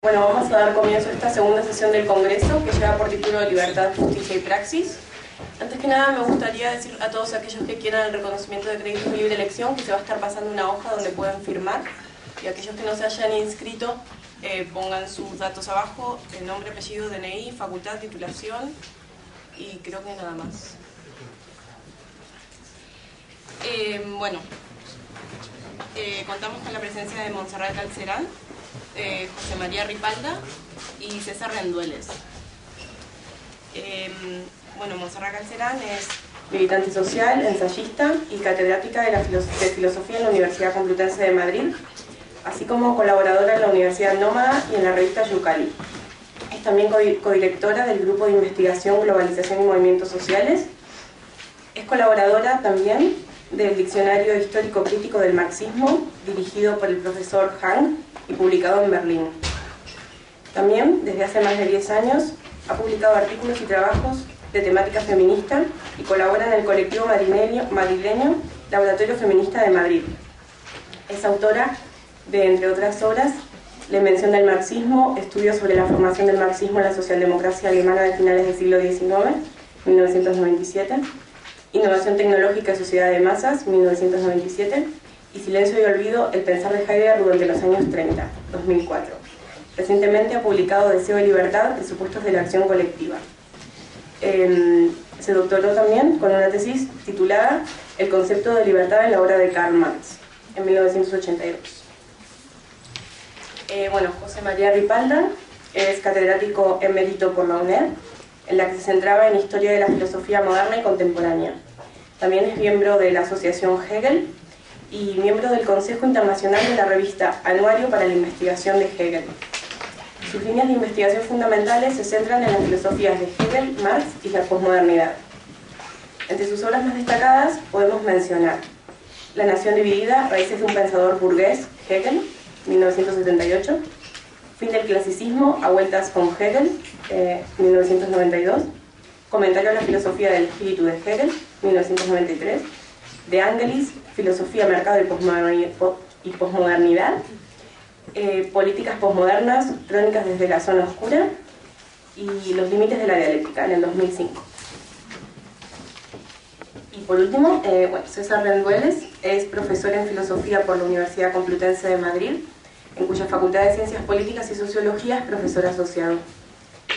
Bueno, vamos a dar comienzo a esta segunda sesión del Congreso que lleva por título Libertad, Justicia y Praxis. Antes que nada me gustaría decir a todos aquellos que quieran el reconocimiento de crédito de libre elección que se va a estar pasando una hoja donde pueden firmar, y aquellos que no se hayan inscrito pongan sus datos abajo, el nombre, apellido, DNI, facultad, titulación y creo que nada más. Contamos con la presencia de Montserrat Galcerán, José María Ripalda y César Rendueles. Montserrat Galcerán es militante social, ensayista y catedrática de Filosofía en la Universidad Complutense de Madrid, así como colaboradora en la Universidad Nómada y en la revista Yucali. Es también codirectora del Grupo de Investigación, Globalización y Movimientos Sociales. Es colaboradora también del Diccionario Histórico-Crítico del Marxismo, dirigido por el profesor Hang y publicado en Berlín. También, desde hace más de 10 años, ha publicado artículos y trabajos de temática feminista y colabora en el colectivo madrileño Laboratorio Feminista de Madrid. Es autora de, entre otras obras, La invención del marxismo, estudios sobre la formación del marxismo en la socialdemocracia alemana de finales del siglo XIX, 1997, Innovación tecnológica y sociedad de masas, 1997, y Silencio y olvido, el pensar de Heidegger durante los años 30, 2004. Recientemente ha publicado Deseo de libertad, presupuestos de la acción colectiva. Se doctoró también con una tesis titulada El concepto de libertad en la obra de Karl Marx, en 1982. José María Ripalda es catedrático emérito por la UNED, en la que se centraba en historia de la filosofía moderna y contemporánea. También es miembro de la Asociación Hegel y miembro del Consejo Internacional de la revista Anuario para la Investigación de Hegel. Sus líneas de investigación fundamentales se centran en las filosofías de Hegel, Marx y la posmodernidad. Entre sus obras más destacadas podemos mencionar La nación dividida, raíces de un pensador burgués, Hegel, 1978, Fin del clasicismo, a vueltas con Hegel, 1992, Comentario a la filosofía del espíritu de Hegel, 1993, De Angelis, Filosofía, mercado y posmodernidad, Políticas posmodernas, crónicas desde la zona oscura y Los límites de la dialéctica, en el 2005. Y por último, César Rendueles es profesor en filosofía por la Universidad Complutense de Madrid, en cuya Facultad de Ciencias Políticas y Sociología es profesor asociado.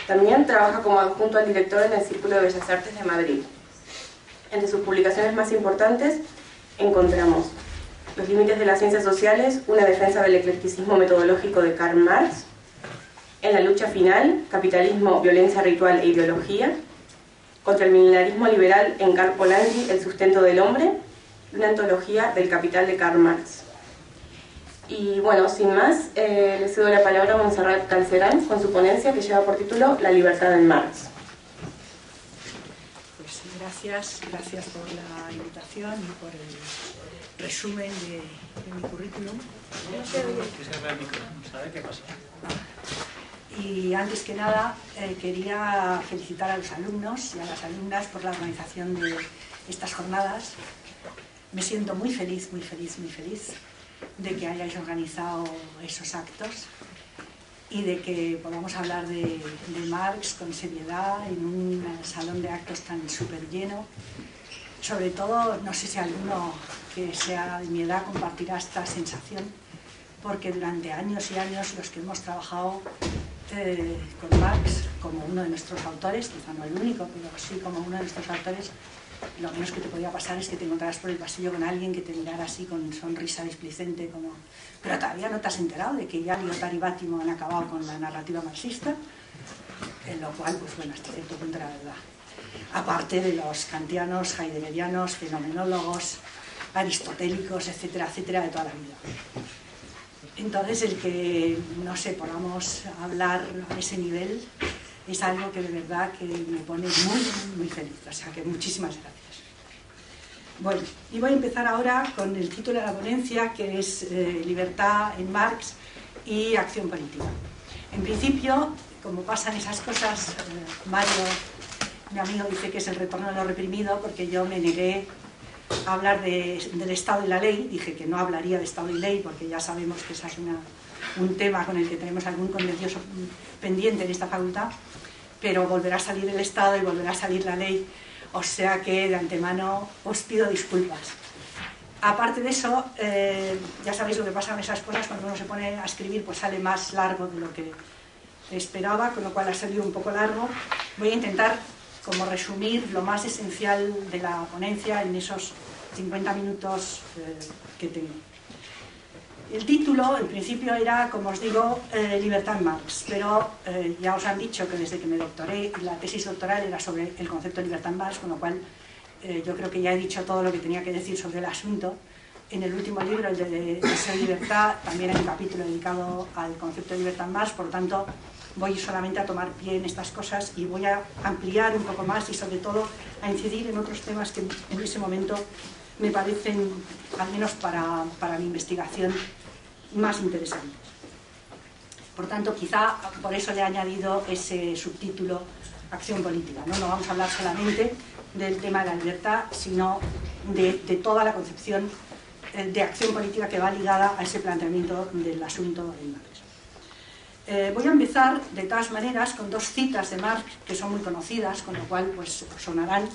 También trabaja como adjunto al director en el Círculo de Bellas Artes de Madrid. Entre sus publicaciones más importantes encontramos Los límites de las ciencias sociales, una defensa del eclecticismo metodológico de Karl Marx, En la lucha final, capitalismo, violencia ritual e ideología, Contra el milenarismo liberal en Karl Polanyi, el sustento del hombre, una antología del capital de Karl Marx. Y sin más, le cedo la palabra a Montserrat Galcerán con su ponencia que lleva por título La libertad en Marx. Pues gracias por la invitación y por el resumen de mi currículum. Y antes que nada quería felicitar a los alumnos y a las alumnas por la organización de estas jornadas. Me siento muy feliz de que hayáis organizado esos actos y de que podamos hablar de Marx con seriedad en un salón de actos tan súper lleno. Sobre todo, no sé si alguno que sea de mi edad compartirá esta sensación, porque durante años y años los que hemos trabajado con Marx como uno de nuestros autores, quizá no el único, pero sí como uno de nuestros autores, lo menos que te podía pasar es que te encontraras por el pasillo con alguien que te mirara así con sonrisa displicente, pero todavía no te has enterado de que ya Lyotard y Bátimo han acabado con la narrativa marxista, en lo cual, hasta cierto punto era verdad. Aparte de los kantianos, heideggerianos, fenomenólogos, aristotélicos, etcétera, etcétera, de toda la vida. Entonces, el que, podamos hablar a ese nivel es algo que de verdad que me pone muy feliz. O sea que muchísimas gracias. Y voy a empezar ahora con el título de la ponencia, que es Libertad en Marx y acción política. En principio, como pasan esas cosas, Mario, mi amigo, dice que es el retorno de lo reprimido, porque yo me negué a hablar del Estado y la ley. Dije que no hablaría de Estado y ley, porque ya sabemos que esa es una un tema con el que tenemos algún contencioso pendiente en esta facultad, pero volverá a salir el Estado y volverá a salir la ley, o sea que de antemano os pido disculpas. Aparte de eso, ya sabéis lo que pasa en esas cosas, cuando uno se pone a escribir pues sale más largo de lo que esperaba, con lo cual ha salido un poco largo. Voy a intentar como resumir lo más esencial de la ponencia en esos 50 minutos que tengo. El título, en principio, era, como os digo, Libertad en Marx, pero ya os han dicho que desde que me doctoré, la tesis doctoral era sobre el concepto de libertad en Marx, con lo cual yo creo que ya he dicho todo lo que tenía que decir sobre el asunto. En el último libro, el de Deseo y Libertad, también hay un capítulo dedicado al concepto de libertad en Marx, por lo tanto, voy solamente a tomar pie en estas cosas y voy a ampliar un poco más y, sobre todo, a incidir en otros temas que en ese momento me parecen, al menos para mi investigación, más interesantes. Por tanto, quizá por eso le he añadido ese subtítulo Acción Política, ¿no? No vamos a hablar solamente del tema de la libertad, sino de toda la concepción de acción política que va ligada a ese planteamiento del asunto en Marx. Voy a empezar, de todas maneras, con dos citas de Marx que son muy conocidas, con lo cual pues sonarán,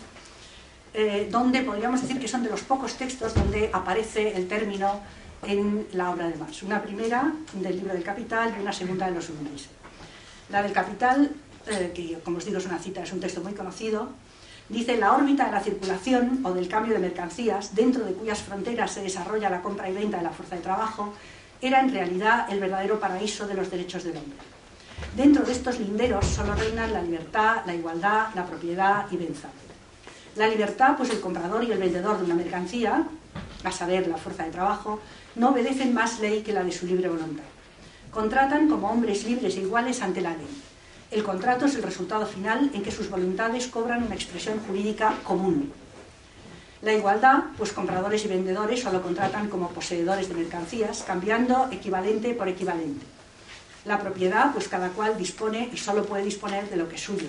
donde podríamos decir que son de los pocos textos donde aparece el término en la obra de Marx. Una primera del libro del Capital y una segunda de los Grundrisse. La del Capital, que como os digo es una cita, es un texto muy conocido, dice: la órbita de la circulación o del cambio de mercancías, dentro de cuyas fronteras se desarrolla la compra y venta de la fuerza de trabajo, era en realidad el verdadero paraíso de los derechos del hombre. Dentro de estos linderos solo reinan la libertad, la igualdad, la propiedad y venza. La libertad, pues el comprador y el vendedor de una mercancía, a saber, la fuerza de trabajo, no obedecen más ley que la de su libre voluntad. Contratan como hombres libres e iguales ante la ley. El contrato es el resultado final en que sus voluntades cobran una expresión jurídica común. La igualdad, pues compradores y vendedores solo contratan como poseedores de mercancías, cambiando equivalente por equivalente. La propiedad, pues cada cual dispone y solo puede disponer de lo que es suyo.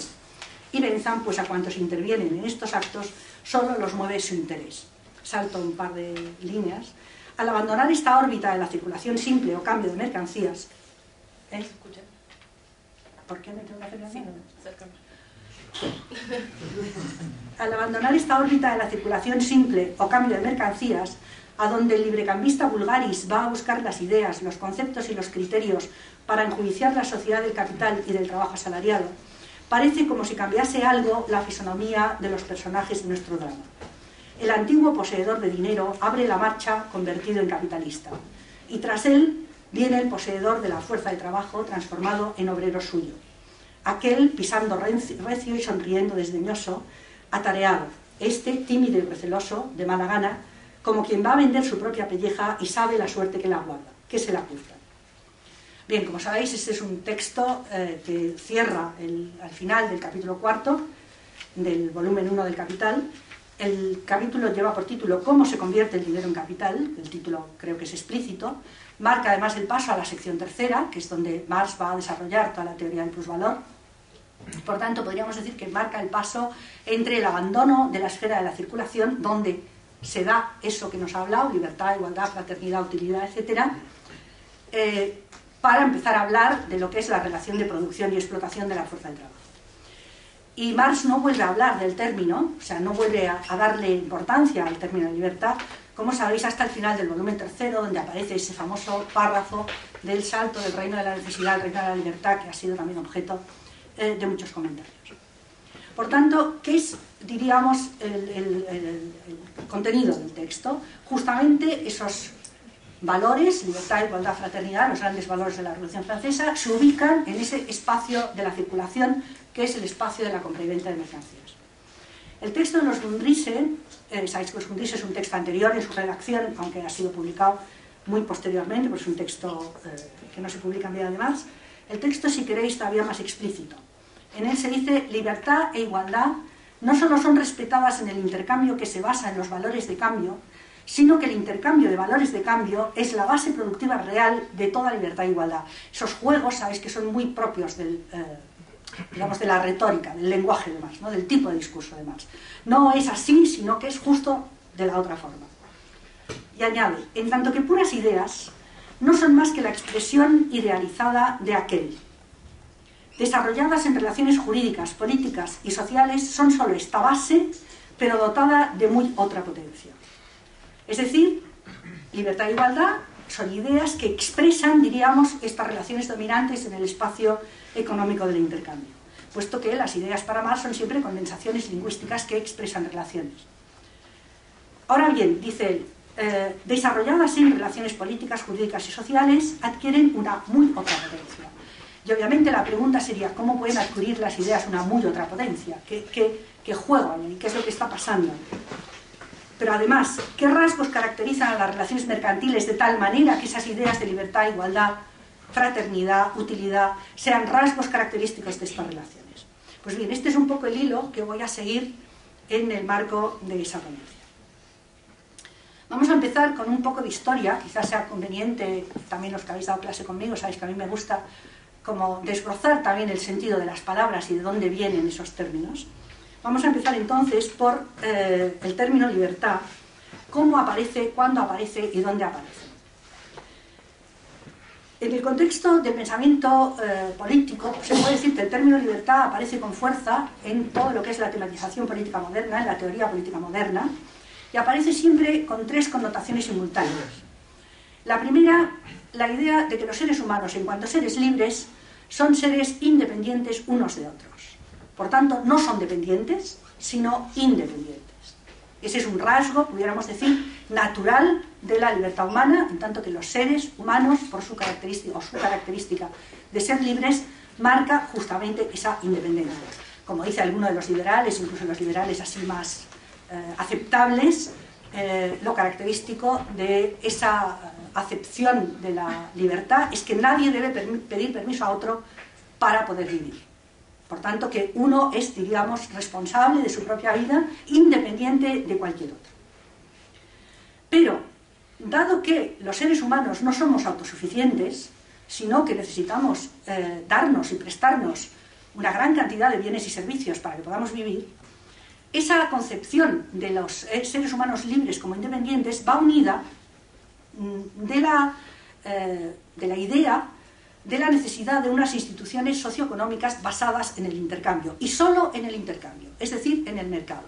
Y venzan, pues a cuantos intervienen en estos actos, solo los mueve su interés. Salto un par de líneas. Al abandonar esta órbita de la circulación simple o cambio de mercancías, ¿por qué me tengo que hacer así? Al abandonar esta órbita de la circulación simple o cambio de mercancías, a donde el librecambista vulgaris va a buscar las ideas, los conceptos y los criterios para enjuiciar la sociedad del capital y del trabajo asalariado, parece como si cambiase algo la fisonomía de los personajes de nuestro drama. El antiguo poseedor de dinero abre la marcha convertido en capitalista, y tras él viene el poseedor de la fuerza de trabajo transformado en obrero suyo. Aquel pisando recio y sonriendo desdeñoso, atareado, este tímido y receloso, de mala gana, como quien va a vender su propia pelleja y sabe la suerte que la guarda, que se la curta. Bien, como sabéis, este es un texto que cierra al final del capítulo 4 del volumen 1 del Capital. El capítulo lleva por título ¿Cómo se convierte el dinero en capital? El título creo que es explícito. Marca además el paso a la sección tercera, que es donde Marx va a desarrollar toda la teoría del plusvalor. Por tanto, podríamos decir que marca el paso entre el abandono de la esfera de la circulación, donde se da eso que nos ha hablado, libertad, igualdad, fraternidad, utilidad, etc., para empezar a hablar de lo que es la relación de producción y explotación de la fuerza de trabajo. Y Marx no vuelve a hablar del término, o sea, no vuelve a darle importancia al término de libertad, como sabéis, hasta el final del volumen tercero, donde aparece ese famoso párrafo del salto del reino de la necesidad al reino de la libertad, que ha sido también objeto de muchos comentarios. Por tanto, ¿qué es, diríamos, el contenido del texto? Justamente esos valores, libertad, igualdad, fraternidad, los grandes valores de la Revolución Francesa, se ubican en ese espacio de la circulación, que es el espacio de la compra y venta de mercancías. El texto de los Grundrisse, sabéis que los Grundrisse es un texto anterior en su redacción, aunque ha sido publicado muy posteriormente, pues es un texto que no se publica en vida de Marx. El texto, si queréis, todavía más explícito. En él se dice: libertad e igualdad no solo son respetadas en el intercambio que se basa en los valores de cambio, sino que el intercambio de valores de cambio es la base productiva real de toda libertad e igualdad. Esos juegos, sabéis que son muy propios digamos, de la retórica, del lenguaje de Marx, ¿no? Del tipo de discurso de Marx. No es así, sino que es justo de la otra forma. Y añade: en tanto que puras ideas, no son más que la expresión idealizada de aquel. Desarrolladas en relaciones jurídicas, políticas y sociales, son solo esta base, pero dotada de muy otra potencia. Es decir, libertad e igualdad son ideas que expresan, diríamos, estas relaciones dominantes en el espacio económico del intercambio, puesto que las ideas para Marx son siempre condensaciones lingüísticas que expresan relaciones. Ahora bien, dice él, desarrolladas en relaciones políticas, jurídicas y sociales, adquieren una muy otra potencia. Y obviamente la pregunta sería, ¿cómo pueden adquirir las ideas una muy otra potencia? ¿Qué juego hay? ¿Qué es lo que está pasando? Pero además, ¿qué rasgos caracterizan a las relaciones mercantiles de tal manera que esas ideas de libertad, igualdad, fraternidad, utilidad, sean rasgos característicos de estas relaciones? Pues bien, este es un poco el hilo que voy a seguir en el marco de esa ponencia. Vamos a empezar con un poco de historia, quizás sea conveniente, también los que habéis dado clase conmigo, sabéis que a mí me gusta como desbrozar también el sentido de las palabras y de dónde vienen esos términos. Vamos a empezar entonces por el término libertad, cómo aparece, cuándo aparece y dónde aparece. En el contexto del pensamiento político, se puede decir que el término libertad aparece con fuerza en todo lo que es la tematización política moderna, en la teoría política moderna, y aparece siempre con tres connotaciones simultáneas. La primera, la idea de que los seres humanos, en cuanto a seres libres, son seres independientes unos de otros. Por tanto, no son dependientes, sino independientes. Ese es un rasgo, pudiéramos decir, natural de la libertad humana, en tanto que los seres humanos, por su característica de ser libres, marca justamente esa independencia. Como dice alguno de los liberales, incluso los liberales así más aceptables, lo característico de esa acepción de la libertad es que nadie debe pedir permiso a otro para poder vivir. Por tanto, que uno es, diríamos, responsable de su propia vida, independiente de cualquier otro. Pero, dado que los seres humanos no somos autosuficientes, sino que necesitamos darnos y prestarnos una gran cantidad de bienes y servicios para que podamos vivir, esa concepción de los seres humanos libres como independientes va unida de la idea de la necesidad de unas instituciones socioeconómicas basadas en el intercambio, y solo en el intercambio, es decir, en el mercado.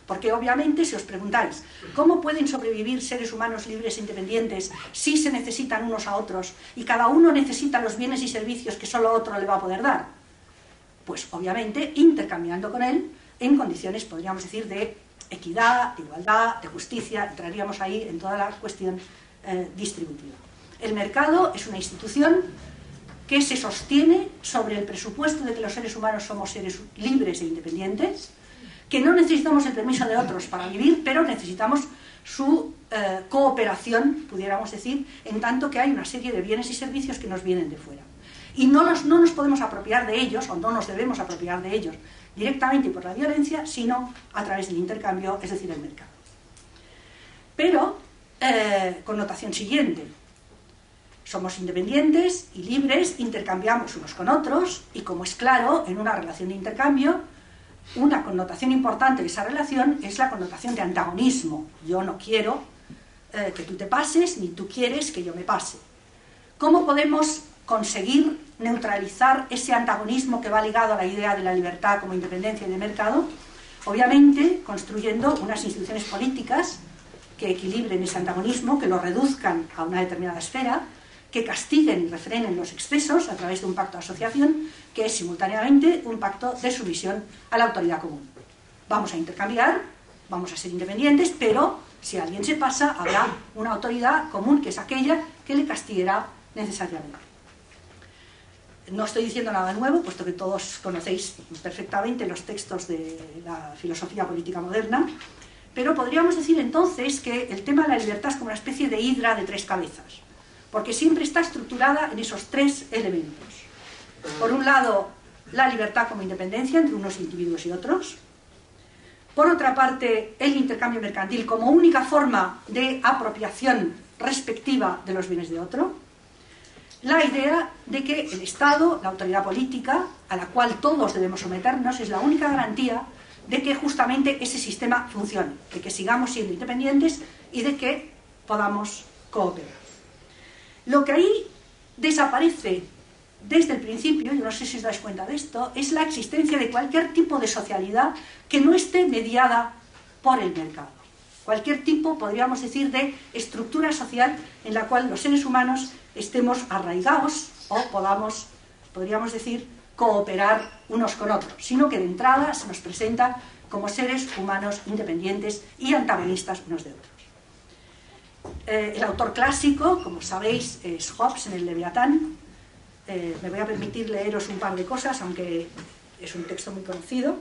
Porque obviamente, si os preguntáis, ¿cómo pueden sobrevivir seres humanos libres e independientes si se necesitan unos a otros y cada uno necesita los bienes y servicios que solo otro le va a poder dar? Pues obviamente intercambiando con él en condiciones, podríamos decir, de equidad, de igualdad, de justicia. Entraríamos ahí en toda la cuestión distributiva. El mercado es una institución que se sostiene sobre el presupuesto de que los seres humanos somos seres libres e independientes, que no necesitamos el permiso de otros para vivir, pero necesitamos su cooperación, pudiéramos decir, en tanto que hay una serie de bienes y servicios que nos vienen de fuera. Y no nos podemos apropiar de ellos, o no nos debemos apropiar de ellos directamente por la violencia, sino a través del intercambio, es decir, el mercado. Pero, connotación siguiente, somos independientes y libres, intercambiamos unos con otros, y como es claro, en una relación de intercambio, una connotación importante de esa relación es la connotación de antagonismo. Yo no quiero que tú te pases, ni tú quieres que yo me pase. ¿Cómo podemos conseguir neutralizar ese antagonismo que va ligado a la idea de la libertad como independencia y de mercado? Obviamente construyendo unas instituciones políticas que equilibren ese antagonismo, que lo reduzcan a una determinada esfera, que castiguen y refrenen los excesos a través de un pacto de asociación, que es simultáneamente un pacto de sumisión a la autoridad común. Vamos a intercambiar, vamos a ser independientes, pero si alguien se pasa, habrá una autoridad común, que es aquella que le castiguará necesariamente. No estoy diciendo nada nuevo, puesto que todos conocéis perfectamente los textos de la filosofía política moderna, pero podríamos decir entonces que el tema de la libertad es como una especie de hidra de tres cabezas, porque siempre está estructurada en esos tres elementos. Por un lado, la libertad como independencia entre unos individuos y otros. Por otra parte, el intercambio mercantil como única forma de apropiación respectiva de los bienes de otro. La idea de que el Estado, la autoridad política, a la cual todos debemos someternos, es la única garantía de que justamente ese sistema funcione, de que sigamos siendo independientes y de que podamos cooperar. Lo que ahí desaparece desde el principio, yo no sé si os dais cuenta de esto, es la existencia de cualquier tipo de socialidad que no esté mediada por el mercado. Cualquier tipo, podríamos decir, de estructura social en la cual los seres humanos estemos arraigados o podríamos decir, cooperar unos con otros, sino que de entrada se nos presenta como seres humanos independientes y antagonistas unos de otros. El autor clásico, como sabéis, es Hobbes en el Leviatán. Me voy a permitir leeros un par de cosas, aunque es un texto muy conocido.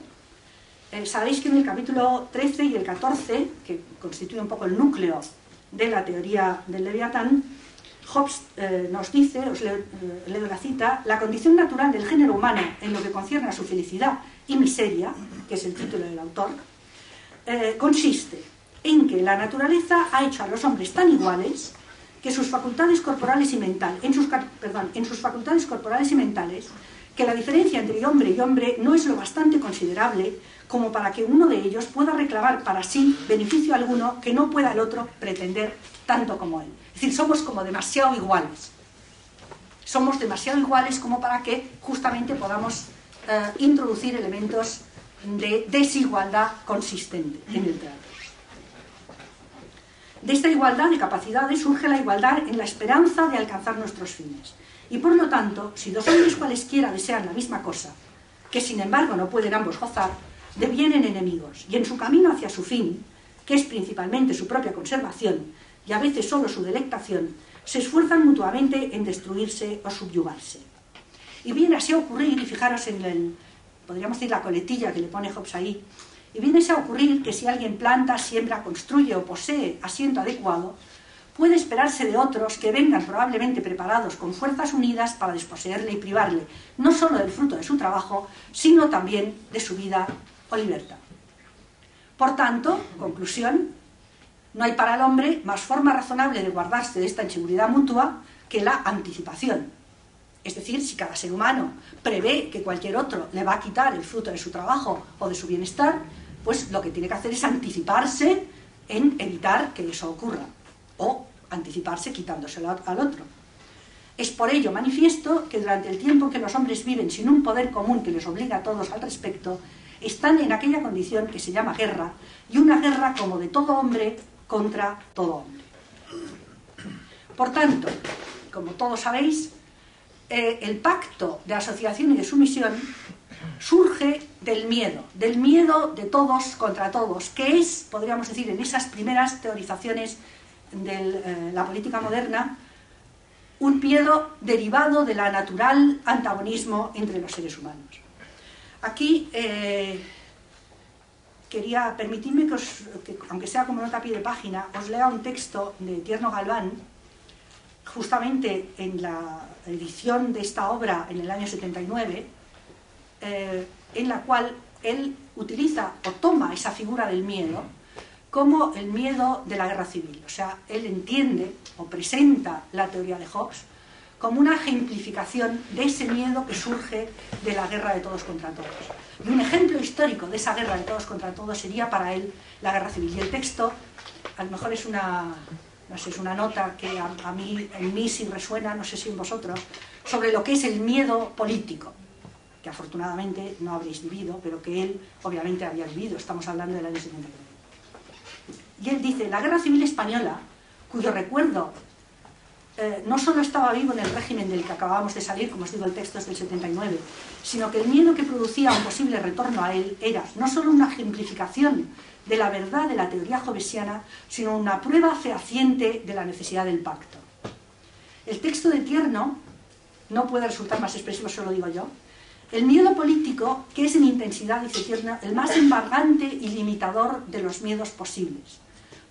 Sabéis que en el capítulo 13 y el 14, que constituye un poco el núcleo de la teoría del Leviatán, Hobbes nos dice, os leo la cita: la condición natural del género humano en lo que concierne a su felicidad y miseria, que es el título del autor, consiste en que la naturaleza ha hecho a los hombres tan iguales que sus facultades corporales y mentales, en sus facultades corporales y mentales, que la diferencia entre hombre y hombre no es lo bastante considerable como para que uno de ellos pueda reclamar para sí beneficio alguno que no pueda el otro pretender tanto como él. Es decir, somos como demasiado iguales. Somos demasiado iguales como para que justamente podamos introducir elementos de desigualdad consistente en el trato. De esta igualdad de capacidades surge la igualdad en la esperanza de alcanzar nuestros fines. Y por lo tanto, si dos hombres cualesquiera desean la misma cosa, que sin embargo no pueden ambos gozar, devienen enemigos, y en su camino hacia su fin, que es principalmente su propia conservación, y a veces solo su delectación, se esfuerzan mutuamente en destruirse o subyugarse. Y viene así a ocurrir, y fijaros en podríamos decir la coletilla que le pone Hobbes ahí, y viene así a ocurrir que si alguien planta, siembra, construye o posee asiento adecuado, puede esperarse de otros que vengan probablemente preparados con fuerzas unidas para desposeerle y privarle, no solo del fruto de su trabajo, sino también de su vida o libertad. Por tanto, conclusión, no hay para el hombre más forma razonable de guardarse de esta inseguridad mutua que la anticipación. Es decir, si cada ser humano prevé que cualquier otro le va a quitar el fruto de su trabajo o de su bienestar, pues lo que tiene que hacer es anticiparse en evitar que eso ocurra, o anticiparse quitándoselo al otro. Es por ello manifiesto que durante el tiempo en que los hombres viven sin un poder común que les obliga a todos al respecto, están en aquella condición que se llama guerra, y una guerra como de todo hombre contra todo hombre. Por tanto, como todos sabéis, el pacto de asociación y de sumisión surge del miedo de todos contra todos, que es, podríamos decir, en esas primeras teorizaciones de la política moderna, un miedo derivado de la natural antagonismo entre los seres humanos. Aquí quería permitirme que, aunque sea como nota a pie de página, os lea un texto de Tierno Galván, justamente en la edición de esta obra en el año 79, en la cual él utiliza o toma esa figura del miedo como el miedo de la guerra civil. O sea, él entiende o presenta la teoría de Hobbes como una ejemplificación de ese miedo que surge de la guerra de todos contra todos. Y un ejemplo histórico de esa guerra de todos contra todos sería para él la guerra civil. Y el texto, a lo mejor es una nota que en mí sí resuena, no sé si en vosotros, sobre lo que es el miedo político, que afortunadamente no habréis vivido, pero que él obviamente había vivido. Estamos hablando del año 79. Y él dice: la guerra civil española, cuyo recuerdo no solo estaba vivo en el régimen del que acabábamos de salir, como os digo, el texto es del 79, sino que el miedo que producía un posible retorno a él era no solo una ejemplificación de la verdad de la teoría hobbesiana, sino una prueba fehaciente de la necesidad del pacto. El texto de Tierno no puede resultar más expresivo, solo digo yo. El miedo político, que es en intensidad, dice Tierno, el más embargante y limitador de los miedos posibles.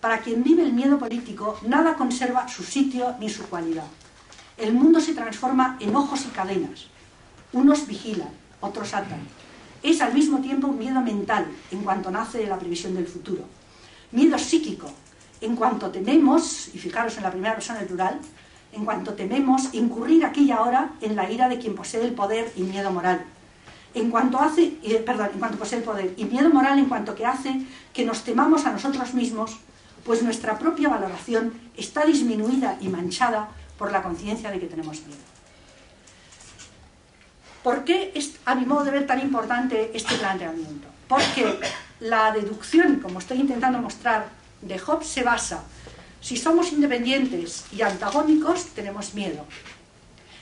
Para quien vive el miedo político, nada conserva su sitio ni su cualidad. El mundo se transforma en ojos y cadenas. Unos vigilan, otros atan. Es al mismo tiempo un miedo mental, en cuanto nace de la previsión del futuro. Miedo psíquico, en cuanto tememos, y fijaros en la primera persona del plural, en cuanto tememos incurrir aquella hora en la ira de quien posee el poder y miedo moral. En cuanto posee el poder y miedo moral, en cuanto que hace que nos temamos a nosotros mismos, pues nuestra propia valoración está disminuida y manchada por la conciencia de que tenemos miedo. ¿Por qué es, a mi modo de ver, tan importante este planteamiento? Porque la deducción, como estoy intentando mostrar, de Hobbes se basa: si somos independientes y antagónicos, tenemos miedo.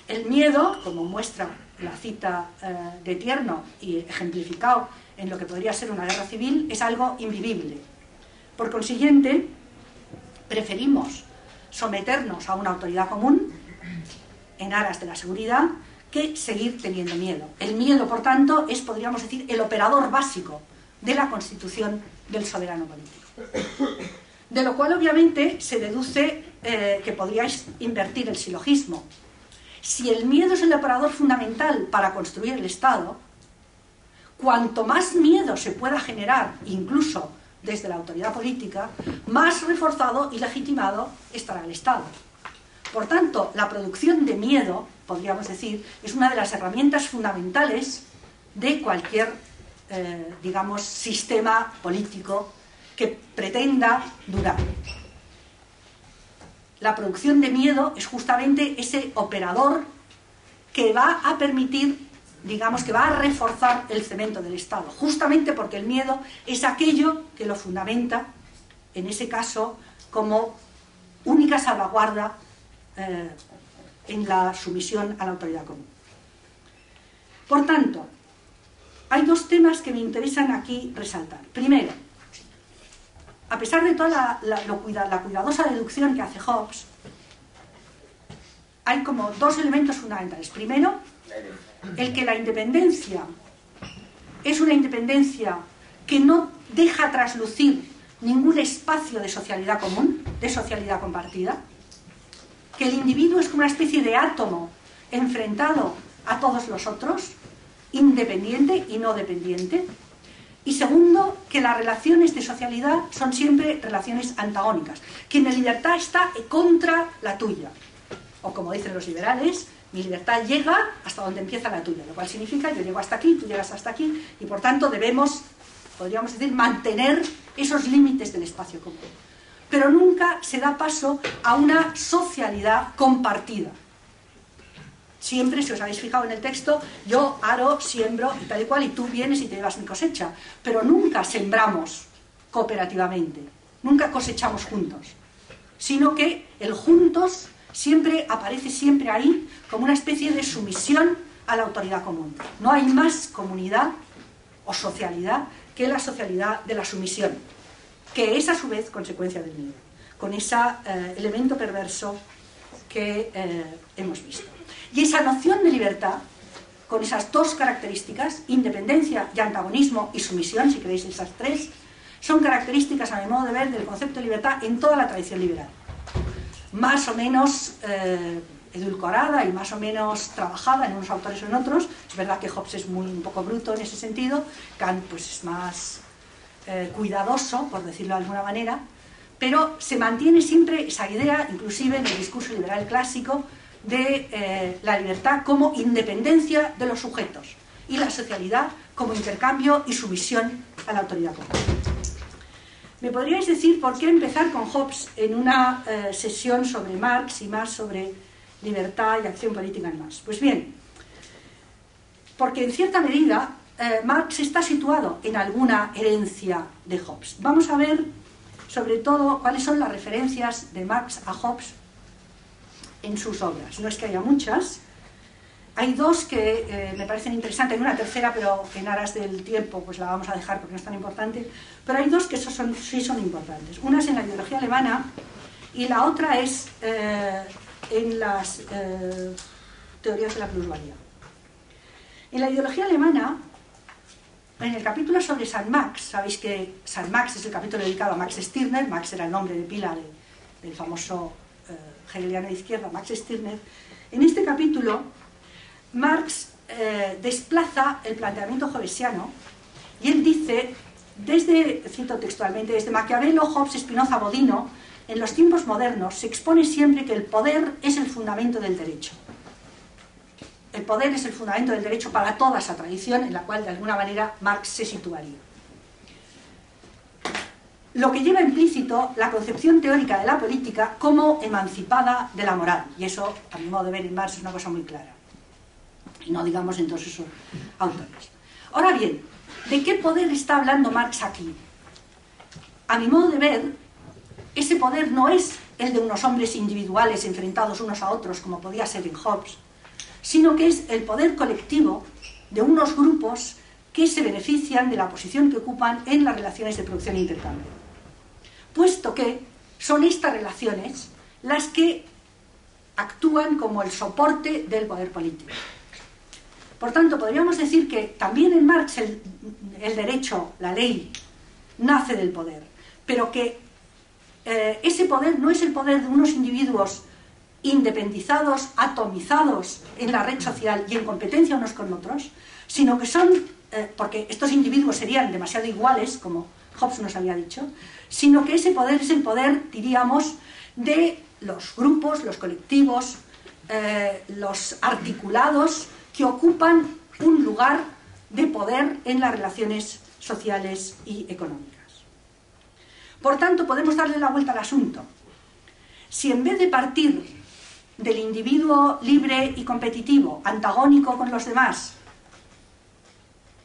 El miedo, como muestra la cita de Tierno y ejemplificado en lo que podría ser una guerra civil, es algo invivible. Por consiguiente, preferimos someternos a una autoridad común en aras de la seguridad que seguir teniendo miedo. El miedo, por tanto, es, podríamos decir, el operador básico de la constitución del soberano político. De lo cual, obviamente, se deduce que podríais invertir el silogismo. Si el miedo es el operador fundamental para construir el Estado, cuanto más miedo se pueda generar, incluso desde la autoridad política, más reforzado y legitimado estará el Estado. Por tanto, la producción de miedo, podríamos decir, es una de las herramientas fundamentales de cualquier, digamos, sistema político que pretenda durar. La producción de miedo es justamente ese operador que va a permitir, digamos, que va a reforzar el cemento del Estado, justamente porque el miedo es aquello que lo fundamenta, en ese caso, como única salvaguarda en la sumisión a la autoridad común. Por tanto, hay dos temas que me interesan aquí resaltar. Primero, a pesar de toda la cuidadosa deducción que hace Hobbes, hay como dos elementos fundamentales. Primero, el que la independencia es una independencia que no deja traslucir ningún espacio de socialidad común, de socialidad compartida, que el individuo es como una especie de átomo enfrentado a todos los otros, independiente y no dependiente. Y segundo, que las relaciones de socialidad son siempre relaciones antagónicas, que mi libertad está contra la tuya. O como dicen los liberales, mi libertad llega hasta donde empieza la tuya, lo cual significa yo llego hasta aquí, tú llegas hasta aquí, y por tanto debemos, podríamos decir, mantener esos límites del espacio común. Pero nunca se da paso a una socialidad compartida. Siempre, si os habéis fijado en el texto, yo aro, siembro y tal y cual, y tú vienes y te llevas mi cosecha. Pero nunca sembramos cooperativamente, nunca cosechamos juntos, sino que el juntos siempre aparece siempre ahí como una especie de sumisión a la autoridad común. No hay más comunidad o socialidad que la socialidad de la sumisión, que es a su vez consecuencia del miedo, con ese elemento perverso que hemos visto. Y esa noción de libertad, con esas dos características, independencia y antagonismo y sumisión, si queréis esas tres, son características, a mi modo de ver, del concepto de libertad en toda la tradición liberal. Más o menos edulcorada y más o menos trabajada en unos autores o en otros. Es verdad que Hobbes es un poco bruto en ese sentido, Kant pues es más cuidadoso, por decirlo de alguna manera, pero se mantiene siempre esa idea, inclusive en el discurso liberal clásico, de la libertad como independencia de los sujetos y la socialidad como intercambio y sumisión a la autoridad común. ¿Me podríais decir por qué empezar con Hobbes en una sesión sobre Marx y más sobre libertad y acción política en Marx? Pues bien, porque en cierta medida Marx está situado en alguna herencia de Hobbes. Vamos a ver sobre todo cuáles son las referencias de Marx a Hobbes en sus obras. No es que haya muchas, hay dos que me parecen interesantes, hay una tercera, pero en aras del tiempo pues la vamos a dejar porque no es tan importante, pero hay dos que sí son importantes. Una es en la ideología alemana y la otra es en las teorías de la plusvalía. En la ideología alemana, en el capítulo sobre San Max, sabéis que San Max es el capítulo dedicado a Max Stirner. Max era el nombre de pila del famoso hegeliano de izquierda, Max Stirner. En este capítulo, Marx desplaza el planteamiento hobbesiano y él dice, cito textualmente, desde Maquiavelo, Hobbes, Spinoza, Bodino, en los tiempos modernos se expone siempre que el poder es el fundamento del derecho. El poder es el fundamento del derecho para toda esa tradición en la cual de alguna manera Marx se situaría. lo que lleva implícito la concepción teórica de la política como emancipada de la moral. Y eso, a mi modo de ver, en Marx es una cosa muy clara. Y no digamos en todos esos autores. Ahora bien, ¿de qué poder está hablando Marx aquí? A mi modo de ver, ese poder no es el de unos hombres individuales enfrentados unos a otros, como podía ser en Hobbes, sino que es el poder colectivo de unos grupos que se benefician de la posición que ocupan en las relaciones de producción e intercambio. Puesto que son estas relaciones las que actúan como el soporte del poder político. Por tanto, podríamos decir que también en Marx el derecho, la ley, nace del poder, pero que ese poder no es el poder de unos individuos independizados, atomizados en la red social y en competencia unos con otros, sino que son, porque estos individuos serían demasiado iguales, como Hobbes nos había dicho, sino que ese poder es el poder, diríamos, de los grupos, los colectivos, los articulados que ocupan un lugar de poder en las relaciones sociales y económicas. Por tanto, podemos darle la vuelta al asunto. Si en vez de partir del individuo libre y competitivo, antagónico con los demás,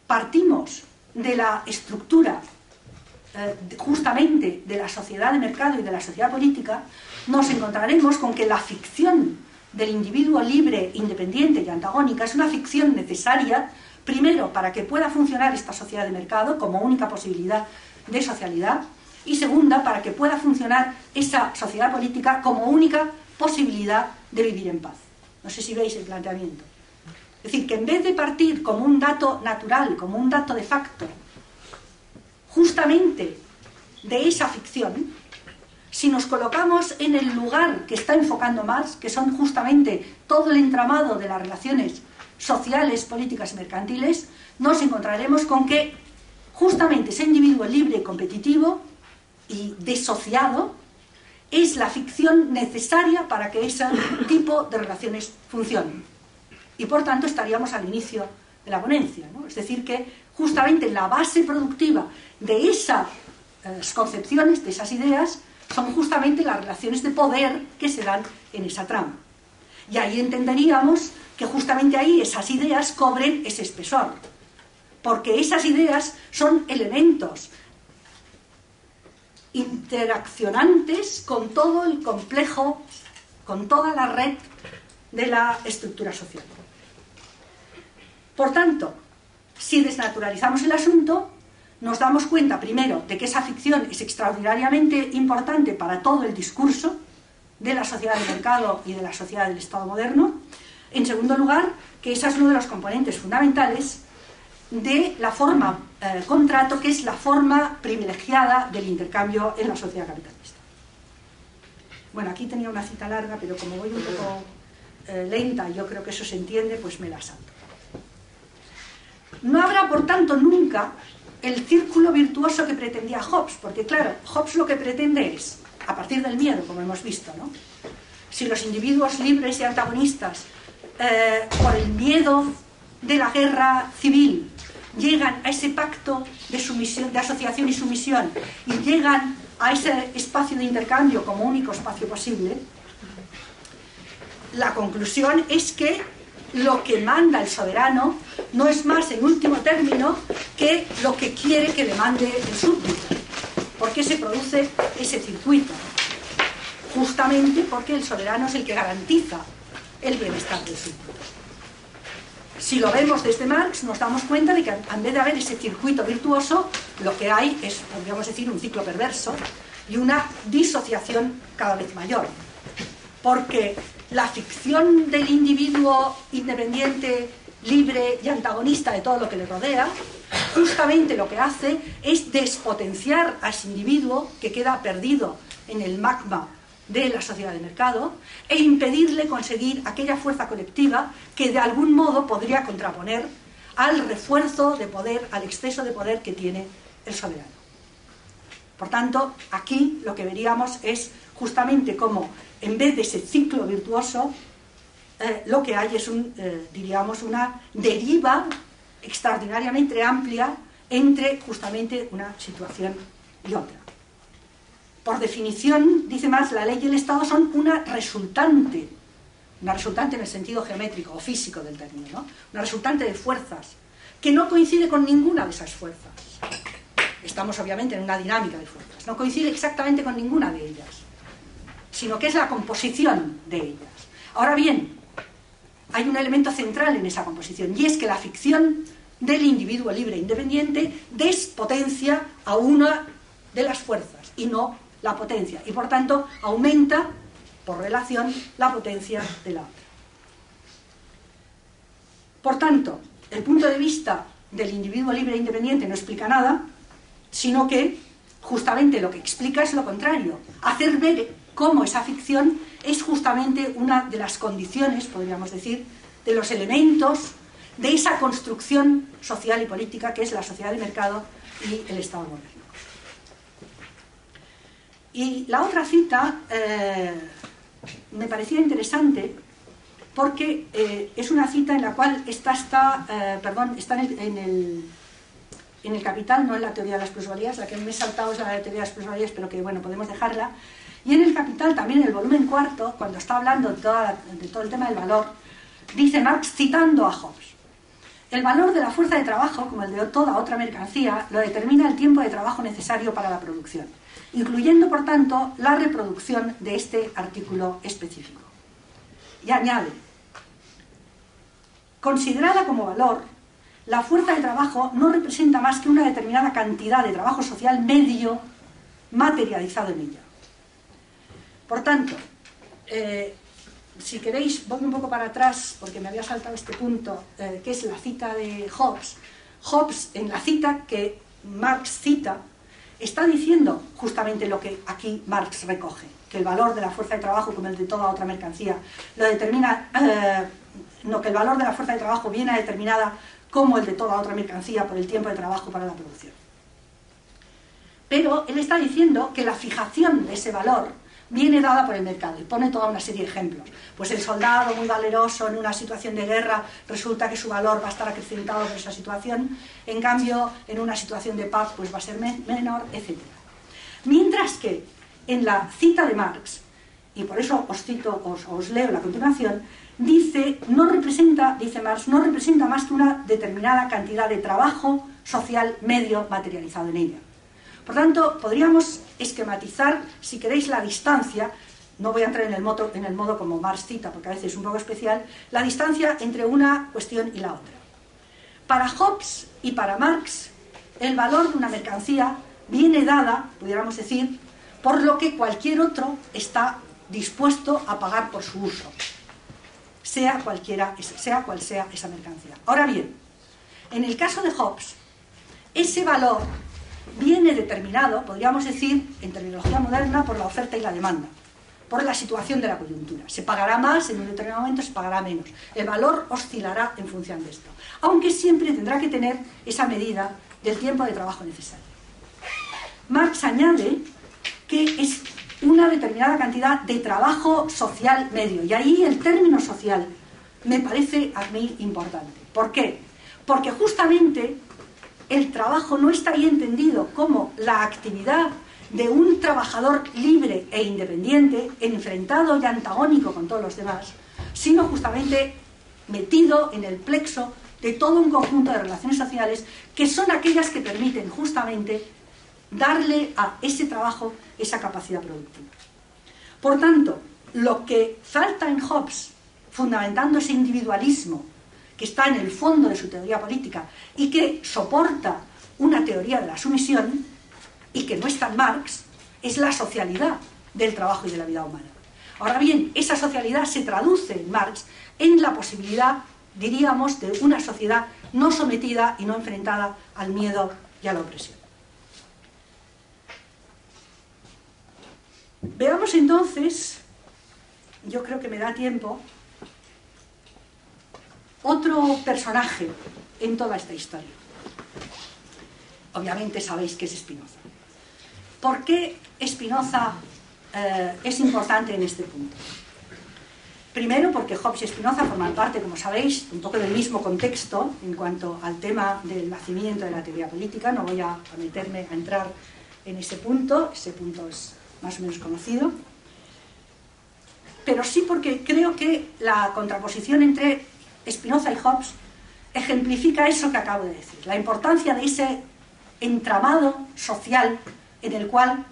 partimos de la estructura justamente de la sociedad de mercado y de la sociedad política, nos encontraremos con que la ficción del individuo libre, independiente y antagónica es una ficción necesaria, primero, para que pueda funcionar esta sociedad de mercado como única posibilidad de socialidad, y segunda, para que pueda funcionar esa sociedad política como única posibilidad de vivir en paz. No sé si veis el planteamiento. Es decir, que en vez de partir como un dato natural, como un dato de facto, justamente de esa ficción, si nos colocamos en el lugar que está enfocando Marx, que son justamente todo el entramado de las relaciones sociales, políticas y mercantiles, nos encontraremos con que justamente ese individuo libre, competitivo y desociado es la ficción necesaria para que ese tipo de relaciones funcionen. Y por tanto estaríamos al inicio de la ponencia, ¿no? Es decir, que justamente la base productiva de esas concepciones, de esas ideas, son justamente las relaciones de poder que se dan en esa trama. Y ahí entenderíamos que justamente ahí esas ideas cobren ese espesor, porque esas ideas son elementos interaccionantes con todo el complejo, con toda la red de la estructura social. Por tanto, si desnaturalizamos el asunto, nos damos cuenta, primero, de que esa ficción es extraordinariamente importante para todo el discurso de la sociedad de mercado y de la sociedad del Estado moderno. En segundo lugar, que ese es uno de los componentes fundamentales de la forma contrato, que es la forma privilegiada del intercambio en la sociedad capitalista. Bueno, aquí tenía una cita larga, pero como voy un poco lenta, y yo creo que eso se entiende, pues me la salto. No habrá, por tanto, nunca el círculo virtuoso que pretendía Hobbes, porque claro, Hobbes lo que pretende es, a partir del miedo, como hemos visto, ¿no? Si los individuos libres y antagonistas, por el miedo de la guerra civil, llegan a ese pacto de sumisión, de asociación y sumisión, y llegan a ese espacio de intercambio como único espacio posible, la conclusión es que lo que manda el soberano no es más, en último término, que lo que quiere que le mande el súbdito. ¿Por qué se produce ese circuito? Justamente porque el soberano es el que garantiza el bienestar del súbdito. Si lo vemos desde Marx, nos damos cuenta de que en vez de haber ese circuito virtuoso, lo que hay es, podríamos decir, un ciclo perverso y una disociación cada vez mayor. Porque la ficción del individuo independiente, libre y antagonista de todo lo que le rodea, justamente lo que hace es despotenciar a ese individuo que queda perdido en el magma de la sociedad de mercado e impedirle conseguir aquella fuerza colectiva que de algún modo podría contraponer al refuerzo de poder, al exceso de poder que tiene el soberano. Por tanto, aquí lo que veríamos es justamente cómo, en vez de ese ciclo virtuoso, lo que hay es diríamos, una deriva extraordinariamente amplia entre justamente una situación y otra. Por definición, dice Marx, la ley y el Estado son una resultante en el sentido geométrico o físico del término, ¿no? Una resultante de fuerzas, que no coincide con ninguna de esas fuerzas. Estamos obviamente en una dinámica de fuerzas, no coincide exactamente con ninguna de ellas, sino que es la composición de ellas. Ahora bien, hay un elemento central en esa composición, y es que la ficción del individuo libre e independiente despotencia a una de las fuerzas y no la potencia, y por tanto aumenta por relación la potencia de la otra. Por tanto, el punto de vista del individuo libre e independiente no explica nada, sino que justamente lo que explica es lo contrario, hacer ver cómo esa ficción es justamente una de las condiciones, podríamos decir, de los elementos de esa construcción social y política que es la sociedad de mercado y el Estado moderno. Y la otra cita me parecía interesante porque es una cita en la cual está en el Capital, no en la teoría de las plusvalías, la que me he saltado es la de la teoría de las plusvalías, pero que bueno, podemos dejarla. Y en el Capital, también en el volumen cuarto, cuando está hablando de todo el tema del valor, dice Marx, citando a Hobbes: el valor de la fuerza de trabajo, como el de toda otra mercancía, lo determina el tiempo de trabajo necesario para la producción, incluyendo, por tanto, la reproducción de este artículo específico. Y añade: considerada como valor, la fuerza de trabajo no representa más que una determinada cantidad de trabajo social medio materializado en ella. Por tanto, si queréis, voy un poco para atrás, porque me había saltado este punto, que es la cita de Hobbes. Hobbes, en la cita que Marx cita, está diciendo justamente lo que aquí Marx recoge, que el valor de la fuerza de trabajo, como el de toda otra mercancía, lo determina, que el valor de la fuerza de trabajo viene determinada como el de toda otra mercancía por el tiempo de trabajo para la producción. Pero él está diciendo que la fijación de ese valor viene dada por el mercado, y pone toda una serie de ejemplos. Pues el soldado muy valeroso en una situación de guerra, resulta que su valor va a estar acrecentado por esa situación, en cambio en una situación de paz pues va a ser menor, etc. Mientras que en la cita de Marx, y por eso os leo la continuación, dice Marx, no representa más que una determinada cantidad de trabajo social medio materializado en ella. Por tanto, podríamos esquematizar, si queréis, la distancia, no voy a entrar en el modo como Marx cita, porque a veces es un poco especial, la distancia entre una cuestión y la otra. Para Hobbes y para Marx, el valor de una mercancía viene dada, pudiéramos decir, por lo que cualquier otro está dispuesto a pagar por su uso, sea cual sea esa mercancía. Ahora bien, en el caso de Hobbes, ese valor viene determinado, podríamos decir, en terminología moderna, por la oferta y la demanda, por la situación de la coyuntura. Se pagará más, en un determinado momento se pagará menos. El valor oscilará en función de esto, aunque siempre tendrá que tener esa medida del tiempo de trabajo necesario. Marx añade que es una determinada cantidad de trabajo social medio, y ahí el término social me parece a mí importante. ¿Por qué? Porque justamente el trabajo no está ahí entendido como la actividad de un trabajador libre e independiente, enfrentado y antagónico con todos los demás, sino justamente metido en el plexo de todo un conjunto de relaciones sociales que son aquellas que permiten justamente darle a ese trabajo esa capacidad productiva. Por tanto, lo que falta en Hobbes, fundamentando ese individualismo que está en el fondo de su teoría política y que soporta una teoría de la sumisión y que no está en Marx, es la socialidad del trabajo y de la vida humana. Ahora bien, esa socialidad se traduce en Marx en la posibilidad, diríamos, de una sociedad no sometida y no enfrentada al miedo y a la opresión. Veamos entonces, yo creo que me da tiempo, otro personaje en toda esta historia. Obviamente sabéis que es Spinoza. ¿Por qué Spinoza es importante en este punto? Primero porque Hobbes y Spinoza forman parte, como sabéis, un poco del mismo contexto en cuanto al tema del nacimiento de la teoría política. No voy a meterme a entrar en ese punto es más o menos conocido, pero sí porque creo que la contraposición entre Spinoza y Hobbes ejemplifica eso que acabo de decir, la importancia de ese entramado social en el cual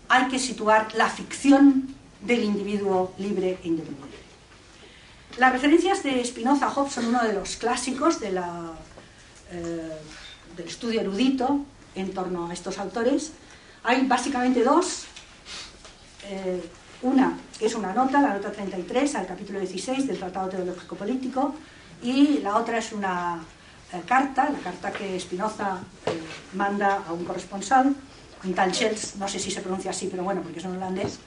hay que situar la ficción del individuo libre e independiente. Las referencias de Spinoza a Hobbes son uno de los clásicos del estudio erudito en torno a estos autores. Hay básicamente dos. Una que es una nota, la nota 33 al capítulo 16 del Tratado Teológico Político, y la otra es una carta, la carta que Spinoza manda a un corresponsal, un tal Schels, no sé si se pronuncia así, pero bueno, porque es en holandés,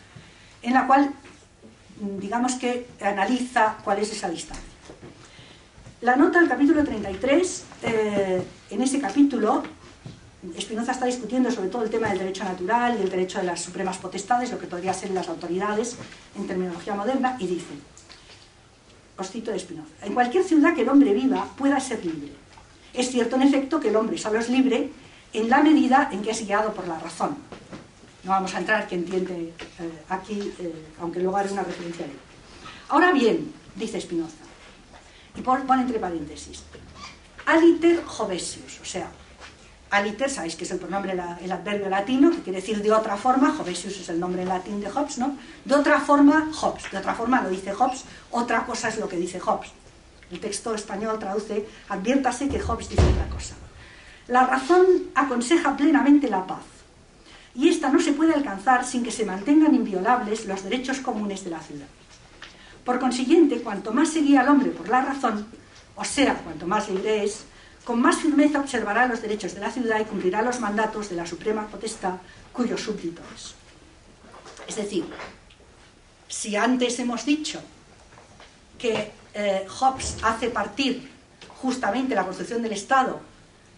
en la cual, digamos que analiza cuál es esa distancia. La nota del capítulo 33, en ese capítulo, Spinoza está discutiendo sobre todo el tema del derecho natural y el derecho de las supremas potestades, lo que podría ser las autoridades en terminología moderna, y dice, os cito de Spinoza: en cualquier ciudad que el hombre viva pueda ser libre. Es cierto en efecto que el hombre solo es libre en la medida en que es guiado por la razón. No vamos a entrar, que entiende aquí, aunque luego haré una referencia a él. Ahora bien, dice Spinoza, y pone entre paréntesis, aliter Jovesius, o sea, aliter, sabéis que es el pronombre, el adverbio latino, que quiere decir de otra forma. Jovesius es el nombre en latín de Hobbes, ¿no? De otra forma, Hobbes. De otra forma lo dice Hobbes, otra cosa es lo que dice Hobbes. El texto español traduce, adviértase que Hobbes dice otra cosa. La razón aconseja plenamente la paz, y esta no se puede alcanzar sin que se mantengan inviolables los derechos comunes de la ciudad. Por consiguiente, cuanto más se guía al hombre por la razón, o sea, cuanto más libre es, con más firmeza observará los derechos de la ciudad y cumplirá los mandatos de la suprema potestad cuyo súbdito es. Es decir, si antes hemos dicho que Hobbes hace partir justamente la construcción del Estado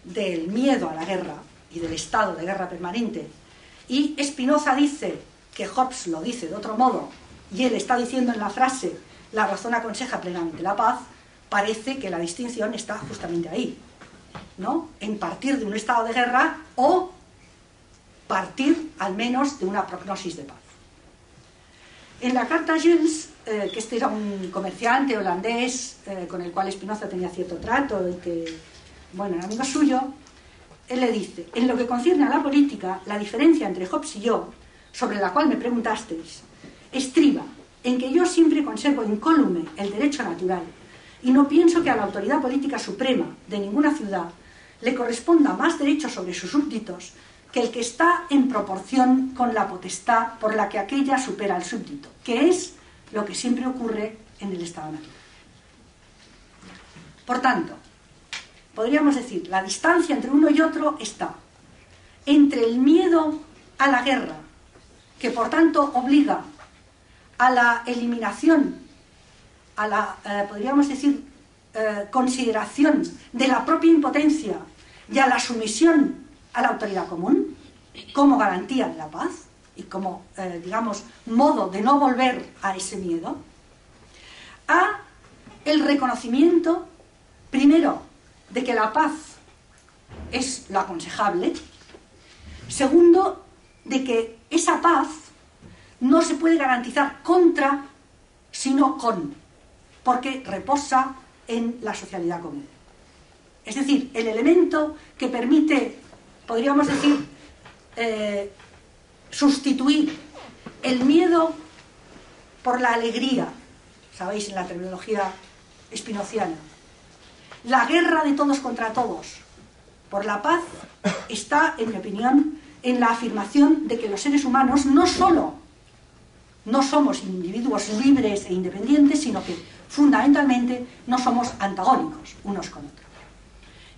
del miedo a la guerra y del estado de guerra permanente, y Spinoza dice que Hobbes lo dice de otro modo, y él está diciendo en la frase la razón aconseja plenamente la paz, parece que la distinción está justamente ahí, ¿no? En partir de un estado de guerra o partir al menos de una prognosis de paz. En la carta a Schels, que este era un comerciante holandés con el cual Spinoza tenía cierto trato y que, bueno, era amigo suyo, él le dice: en lo que concierne a la política, la diferencia entre Hobbes y yo, sobre la cual me preguntasteis, estriba en que yo siempre conservo incólume el derecho natural y no pienso que a la autoridad política suprema de ninguna ciudad le corresponda más derecho sobre sus súbditos que el que está en proporción con la potestad por la que aquella supera al súbdito, que es lo que siempre ocurre en el estado natural. Por tanto, podríamos decir, la distancia entre uno y otro está entre el miedo a la guerra, que por tanto obliga a la eliminación, a la, podríamos decir, consideración de la propia impotencia y a la sumisión a la autoridad común como garantía de la paz y como, digamos, modo de no volver a ese miedo, a el reconocimiento, primero, de que la paz es lo aconsejable, segundo, de que esa paz no se puede garantizar contra, sino con, porque reposa en la socialidad común. Es decir, el elemento que permite, podríamos decir, sustituir el miedo por la alegría, sabéis, en la terminología spinoziana, la guerra de todos contra todos por la paz, está, en mi opinión, en la afirmación de que los seres humanos no solo no somos individuos libres e independientes, sino que fundamentalmente no somos antagónicos unos con otros.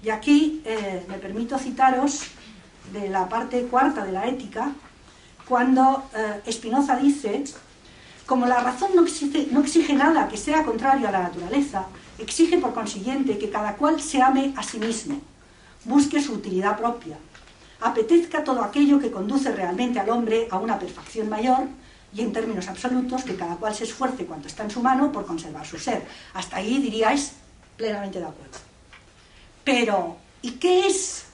Y aquí me permito citaros de la parte cuarta de la Ética, cuando Spinoza dice: como la razón no exige nada que sea contrario a la naturaleza, exige por consiguiente que cada cual se ame a sí mismo, busque su utilidad propia, apetezca todo aquello que conduce realmente al hombre a una perfección mayor, y en términos absolutos que cada cual se esfuerce cuanto está en su mano por conservar su ser. Hasta ahí diríais plenamente de acuerdo. Pero, ¿y qué es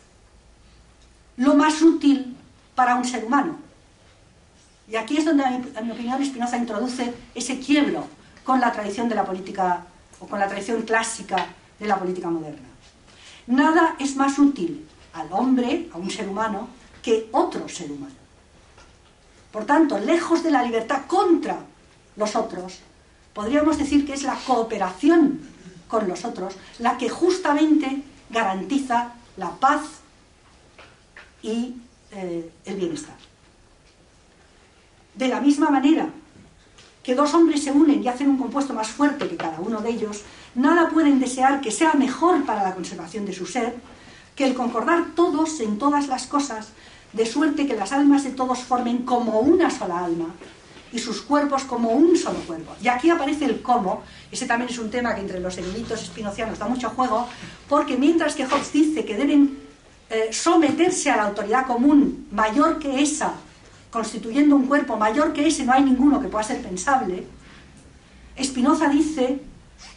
lo más útil para un ser humano? Y aquí es donde, en mi opinión, Spinoza introduce ese quiebro con la tradición de la política, o con la tradición clásica de la política moderna. Nada es más útil al hombre, a un ser humano, que otro ser humano. Por tanto, lejos de la libertad contra los otros, podríamos decir que es la cooperación con los otros la que justamente garantiza la paz y el bienestar. De la misma manera que dos hombres se unen y hacen un compuesto más fuerte que cada uno de ellos, nada pueden desear que sea mejor para la conservación de su ser que el concordar todos en todas las cosas, de suerte que las almas de todos formen como una sola alma y sus cuerpos como un solo cuerpo. Y aquí aparece el cómo. Ese también es un tema que entre los eruditos espinocianos da mucho juego, porque mientras que Hobbes dice que deben someterse a la autoridad común mayor que esa, constituyendo un cuerpo mayor que ese, no hay ninguno que pueda ser pensable, Spinoza dice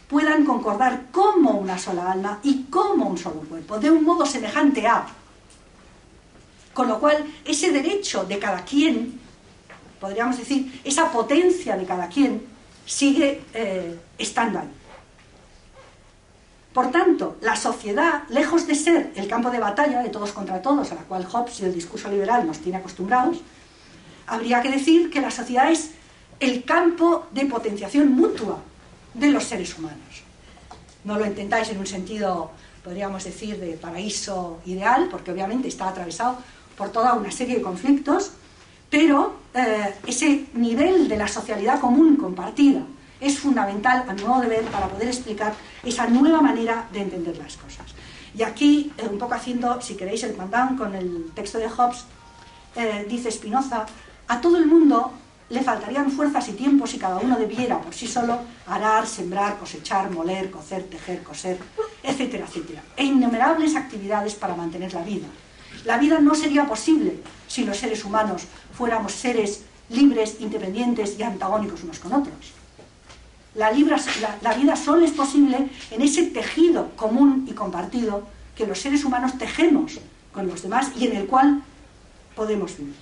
puedan concordar como una sola alma y como un solo cuerpo, de un modo semejante a. Con lo cual, ese derecho de cada quien, podríamos decir, esa potencia de cada quien, sigue estando ahí. Por tanto, la sociedad, lejos de ser el campo de batalla de todos contra todos, a la cual Hobbes y el discurso liberal nos tiene acostumbrados, habría que decir que la sociedad es el campo de potenciación mutua de los seres humanos. No lo intentáis en un sentido, podríamos decir, de paraíso ideal, porque obviamente está atravesado por toda una serie de conflictos, pero ese nivel de la socialidad común compartida es fundamental, a mi modo de ver, para poder explicar esa nueva manera de entender las cosas. Y aquí, un poco haciendo, si queréis, el pendant con el texto de Hobbes, dice Spinoza, a todo el mundo le faltarían fuerzas y tiempos si cada uno debiera por sí solo arar, sembrar, cosechar, moler, cocer, tejer, coser, etcétera, etcétera, e innumerables actividades para mantener la vida. La vida no sería posible si los seres humanos fuéramos seres libres, independientes y antagónicos unos con otros. La vida solo es posible en ese tejido común y compartido que los seres humanos tejemos con los demás y en el cual podemos vivir.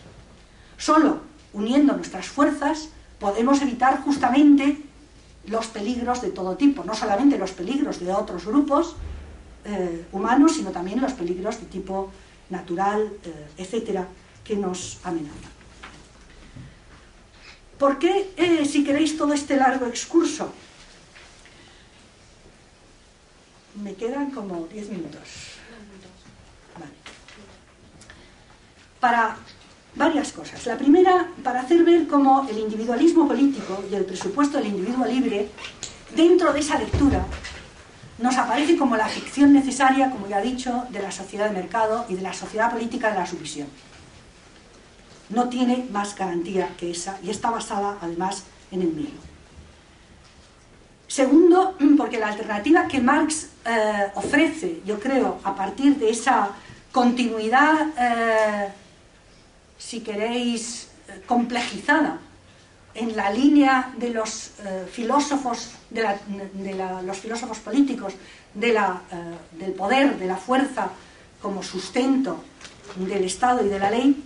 Solo uniendo nuestras fuerzas podemos evitar justamente los peligros de todo tipo, no solamente los peligros de otros grupos humanos, sino también los peligros de tipo natural, etcétera, que nos amenazan. ¿Por qué, si queréis, todo este largo excurso? Me quedan como 10 minutos. Vale. Para varias cosas. La primera, para hacer ver cómo el individualismo político y el presupuesto del individuo libre, dentro de esa lectura, nos aparece como la ficción necesaria, como ya he dicho, de la sociedad de mercado y de la sociedad política de la sumisión. No tiene más garantía que esa y está basada, además, en el miedo. Segundo, porque la alternativa que Marx ofrece, yo creo, a partir de esa continuidad, si queréis, complejizada en la línea de los filósofos, los filósofos políticos, del poder, de la fuerza como sustento del Estado y de la ley,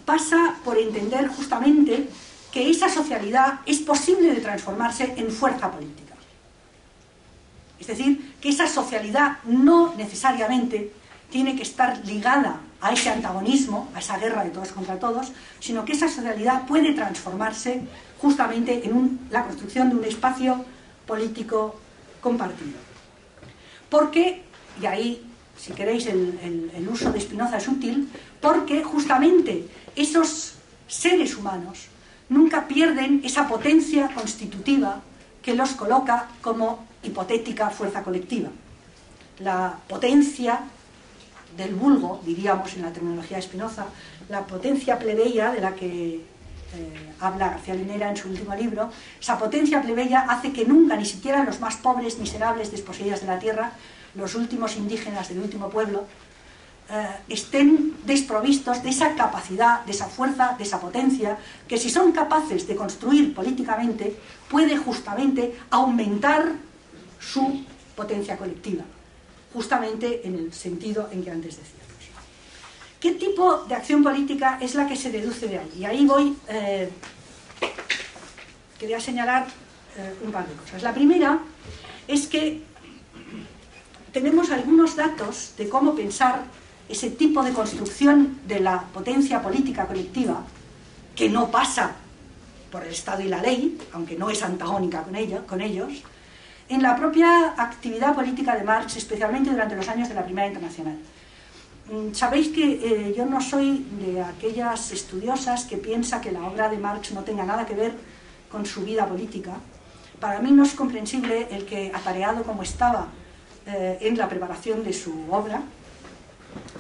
pasa por entender justamente que esa socialidad es posible de transformarse en fuerza política. Es decir, que esa socialidad no necesariamente tiene que estar ligada a ese antagonismo, a esa guerra de todos contra todos, sino que esa socialidad puede transformarse justamente en la construcción de un espacio político compartido. Porque, y ahí, si queréis, el uso de Spinoza es útil, porque justamente esos seres humanos nunca pierden esa potencia constitutiva que los coloca como hipotética fuerza colectiva. La potencia del vulgo, diríamos en la terminología de Spinoza, la potencia plebeya de la que habla García Linera en su último libro, esa potencia plebeya hace que nunca, ni siquiera los más pobres, miserables, desposeídas de la tierra, los últimos indígenas del último pueblo, estén desprovistos de esa capacidad, de esa fuerza, de esa potencia, que si son capaces de construir políticamente, puede justamente aumentar su potencia colectiva, justamente en el sentido en que antes decíamos. ¿Qué tipo de acción política es la que se deduce de ahí? Y ahí voy, quería señalar un par de cosas. La primera es que tenemos algunos datos de cómo pensar ese tipo de construcción de la potencia política colectiva, que no pasa por el Estado y la ley, aunque no es antagónica con ellos, en la propia actividad política de Marx, especialmente durante los años de la Primera Internacional. Sabéis que yo no soy de aquellas estudiosas que piensa que la obra de Marx no tenga nada que ver con su vida política. Para mí no es comprensible el que, atareado como estaba en la preparación de su obra,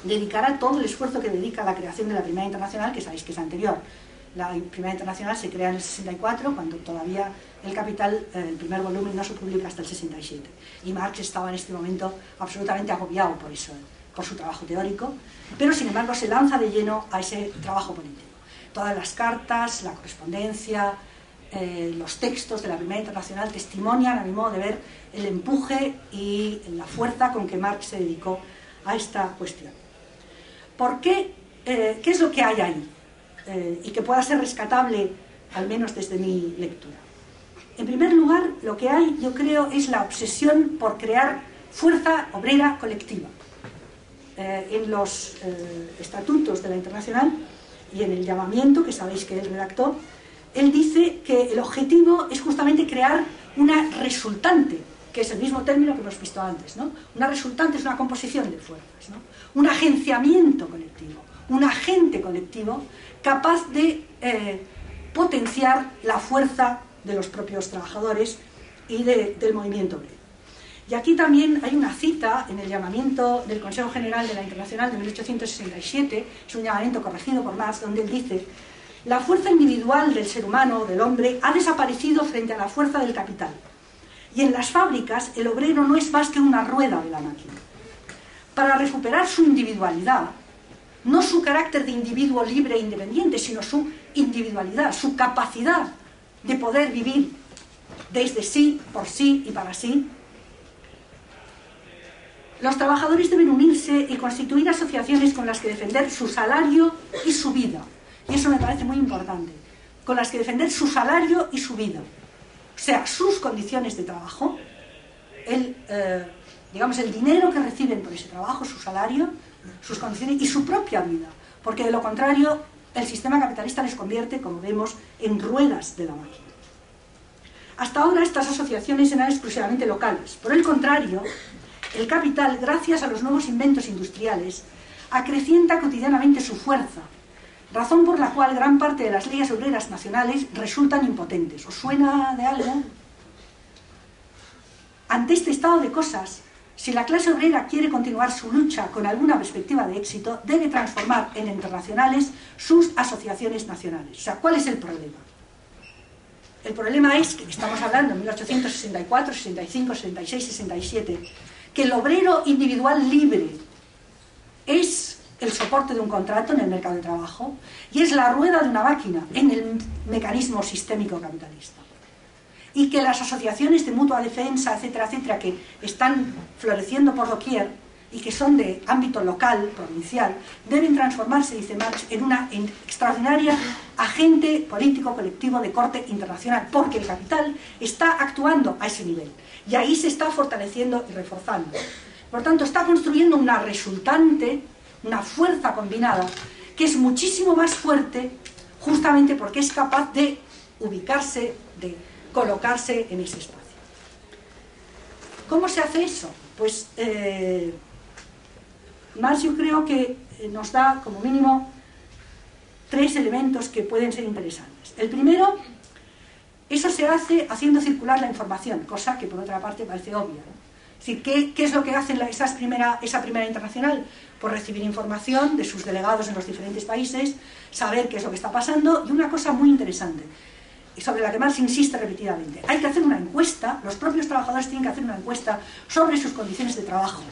dedicara todo el esfuerzo que dedica a la creación de la Primera Internacional, que sabéis que es anterior. La Primera Internacional se crea en el 64, cuando todavía el Capital, el primer volumen, no se publica hasta el 67. Y Marx estaba en este momento absolutamente agobiado por eso, por su trabajo teórico, pero sin embargo se lanza de lleno a ese trabajo político. Todas las cartas, la correspondencia, los textos de la Primera Internacional testimonian, a mi modo de ver, el empuje y la fuerza con que Marx se dedicó a esta cuestión. ¿Por qué? ¿Qué es lo que hay ahí? Y que pueda ser rescatable, al menos desde mi lectura. En primer lugar, lo que hay, yo creo, es la obsesión por crear fuerza obrera colectiva. En los estatutos de la Internacional y en el llamamiento, que sabéis que él redactó, él dice que el objetivo es justamente crear una resultante, que es el mismo término que hemos visto antes, ¿no? Una resultante es una composición de fuerzas, ¿no? Un agenciamiento colectivo, un agente colectivo capaz de potenciar la fuerza de los propios trabajadores y del movimiento obrero. Y aquí también hay una cita en el llamamiento del Consejo General de la Internacional de 1867, es un llamamiento corregido por Marx, donde él dice: la fuerza individual del ser humano, del hombre, ha desaparecido frente a la fuerza del capital. Y en las fábricas el obrero no es más que una rueda de la máquina. Para recuperar su individualidad, no su carácter de individuo libre e independiente, sino su individualidad, su capacidad de poder vivir desde sí, por sí y para sí, los trabajadores deben unirse y constituir asociaciones con las que defender su salario y su vida. Y eso me parece muy importante. Con las que defender su salario y su vida. O sea, sus condiciones de trabajo, el dinero que reciben por ese trabajo, su salario, sus condiciones y su propia vida. Porque de lo contrario, el sistema capitalista les convierte, como vemos, en ruedas de la máquina. Hasta ahora estas asociaciones eran exclusivamente locales. Por el contrario, el capital, gracias a los nuevos inventos industriales, acrecienta cotidianamente su fuerza, razón por la cual gran parte de las leyes obreras nacionales resultan impotentes. ¿Os suena de algo? Ante este estado de cosas, si la clase obrera quiere continuar su lucha con alguna perspectiva de éxito, debe transformar en internacionales sus asociaciones nacionales. O sea, ¿cuál es el problema? El problema es que estamos hablando en 1864, 65, 66, 67, que el obrero individual libre es el soporte de un contrato en el mercado de trabajo y es la rueda de una máquina en el mecanismo sistémico capitalista. Y que las asociaciones de mutua defensa, etcétera, etcétera, que están floreciendo por doquier y que son de ámbito local, provincial, deben transformarse, dice Marx, en una extraordinaria agente político colectivo de corte internacional, porque el capital está actuando a ese nivel y ahí se está fortaleciendo y reforzando. Por tanto, está construyendo una resultante, una fuerza combinada que es muchísimo más fuerte justamente porque es capaz de ubicarse, de colocarse en ese espacio. ¿Cómo se hace eso? Pues Marx, yo creo que nos da como mínimo 3 elementos que pueden ser interesantes. El primero, eso se hace haciendo circular la información, cosa que por otra parte parece obvia, ¿no? Es decir, ¿qué es lo que hace esa primera internacional? Pues recibir información de sus delegados en los diferentes países, saber qué es lo que está pasando, y una cosa muy interesante, sobre la que Marx insiste repetidamente: hay que hacer una encuesta, los propios trabajadores tienen que hacer una encuesta sobre sus condiciones de trabajo,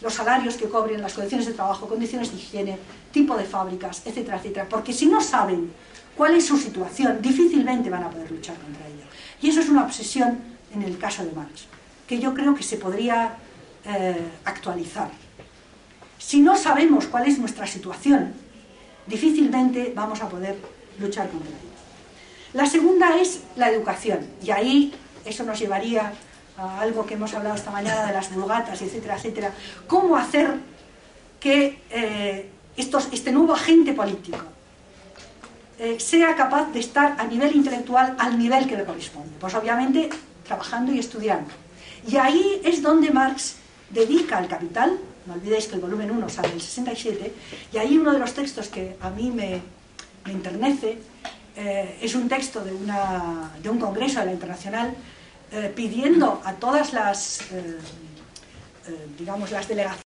los salarios que cobren, las condiciones de trabajo, condiciones de higiene, tipo de fábricas, etcétera, etcétera, porque si no saben cuál es su situación, difícilmente van a poder luchar contra ella. Y eso es una obsesión en el caso de Marx, que yo creo que se podría actualizar. Si no sabemos cuál es nuestra situación, difícilmente vamos a poder luchar contra ello. La segunda es la educación, y ahí eso nos llevaría a algo que hemos hablado esta mañana de las vulgatas, etcétera, etcétera. ¿Cómo hacer que este nuevo agente político sea capaz de estar a nivel intelectual al nivel que le corresponde? Pues obviamente trabajando y estudiando. Y ahí es donde Marx dedica al Capital. No olvidéis que el volumen 1 sale en el 67, y ahí uno de los textos que a mí me enternece es un texto de un congreso de la Internacional pidiendo a todas las, digamos, las delegaciones